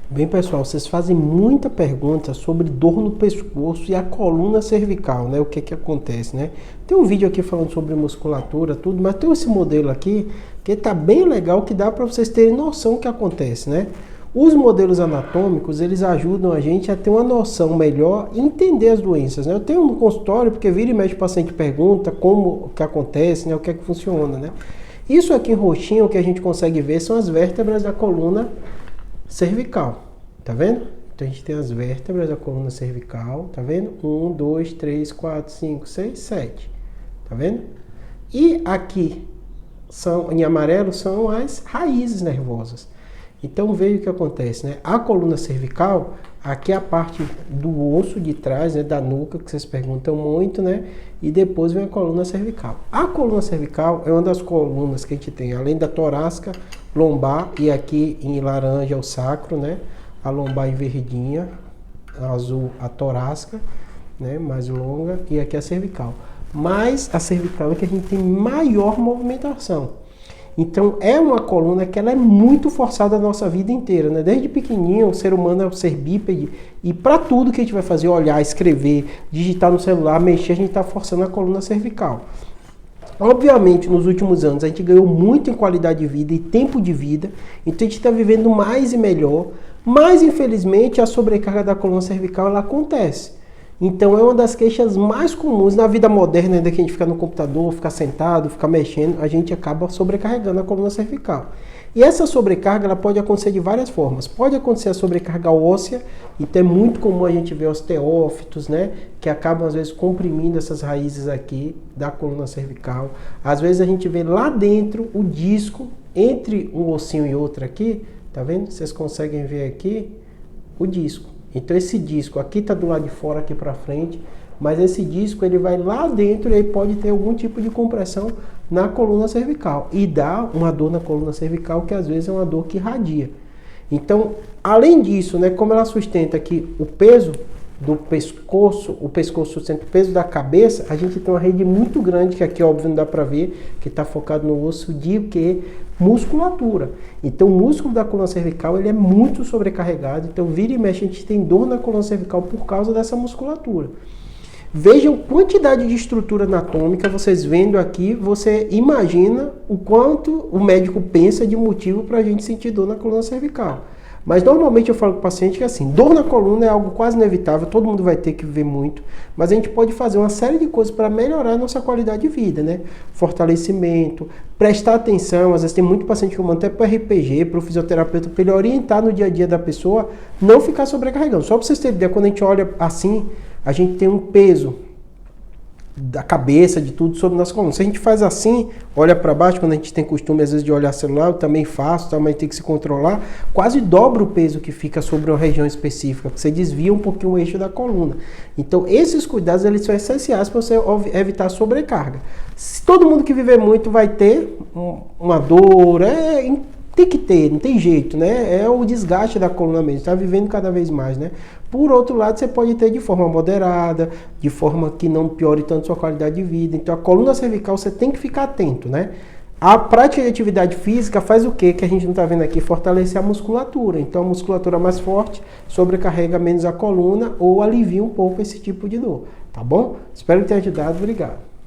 Bem, pessoal, vocês fazem muita pergunta sobre dor no pescoço e a coluna cervical, né? O que acontece, né? Tem um vídeo aqui falando sobre musculatura, tudo, mas tem esse modelo aqui que tá bem legal, que dá para vocês terem noção do que acontece, né? Os modelos anatômicos, eles ajudam a gente a ter uma noção melhor e entender as doenças, né? Eu tenho no consultório, porque vira e mexe o paciente pergunta como que acontece, né? O que é que funciona, né? Isso aqui em roxinho, o que a gente consegue ver são as vértebras da coluna cervical, tá vendo? Então a gente tem as vértebras da coluna cervical, tá vendo? 1, 2, 3, 4, 5, 6, 7, tá vendo? E aqui, em amarelo, são as raízes nervosas. Então veja o que acontece, né? A coluna cervical, aqui é a parte do osso de trás, né, da nuca, que vocês perguntam muito, né? E depois vem a coluna cervical. A coluna cervical é uma das colunas que a gente tem, além da torácica, lombar, e aqui em laranja é o sacro, né? A lombar em verdinha, azul a torácica, né? Mais longa, e aqui a cervical. Mas a cervical é que a gente tem maior movimentação. Então, é uma coluna que ela é muito forçada a nossa vida inteira, né? Desde pequenininho, o ser humano é um ser bípede e para tudo que a gente vai fazer, olhar, escrever, digitar no celular, mexer, a gente está forçando a coluna cervical. Obviamente, nos últimos anos, a gente ganhou muito em qualidade de vida e tempo de vida, então a gente está vivendo mais e melhor, mas infelizmente a sobrecarga da coluna cervical ela acontece. Então é uma das queixas mais comuns na vida moderna, ainda que a gente fica no computador, fica sentado, fica mexendo, a gente acaba sobrecarregando a coluna cervical. E essa sobrecarga ela pode acontecer de várias formas. Pode acontecer a sobrecarga óssea, então é muito comum a gente ver osteófitos, né, que acabam às vezes comprimindo essas raízes aqui da coluna cervical. Às vezes a gente vê lá dentro o disco, entre um ossinho e outro aqui, tá vendo? Vocês conseguem ver aqui o disco. Então esse disco aqui está do lado de fora, aqui para frente, mas esse disco ele vai lá dentro e aí pode ter algum tipo de compressão na coluna cervical e dá uma dor na coluna cervical que às vezes é uma dor que irradia. Então, além disso, né, como ela sustenta aqui o peso do pescoço, o pescoço sustenta o peso da cabeça, a gente tem uma rede muito grande, que aqui óbvio não dá para ver, que está focado no osso de que musculatura. Então o músculo da coluna cervical ele é muito sobrecarregado, então vira e mexe a gente tem dor na coluna cervical por causa dessa musculatura. Vejam a quantidade de estrutura anatômica, vocês vendo aqui, você imagina o quanto o médico pensa de motivo para a gente sentir dor na coluna cervical. Mas normalmente eu falo com o paciente que assim, dor na coluna é algo quase inevitável, todo mundo vai ter que viver muito, mas a gente pode fazer uma série de coisas para melhorar a nossa qualidade de vida, né? Fortalecimento, prestar atenção, às vezes tem muito paciente que eu mando até para o RPG, para o fisioterapeuta, para ele orientar no dia a dia da pessoa, não ficar sobrecarregando. Só para vocês terem ideia, quando a gente olha assim, a gente tem um peso da cabeça, de tudo sobre nossa coluna. Se a gente faz assim, olha para baixo, quando a gente tem costume às vezes de olhar celular, eu também faço, também tem que se controlar, quase dobra o peso que fica sobre uma região específica, porque você desvia um pouquinho o eixo da coluna. Então esses cuidados eles são essenciais para você evitar sobrecarga. Se todo mundo que viver muito vai ter uma dor, tem que ter, não tem jeito, né? É o desgaste da coluna mesmo, está vivendo cada vez mais, né? Por outro lado, você pode ter de forma moderada, de forma que não piore tanto sua qualidade de vida. Então, a coluna cervical você tem que ficar atento, né? A prática de atividade física faz o quê? Que a gente não está vendo aqui? Fortalecer a musculatura. Então, a musculatura mais forte sobrecarrega menos a coluna ou alivia um pouco esse tipo de dor, tá bom? Espero que tenha ajudado. Obrigado.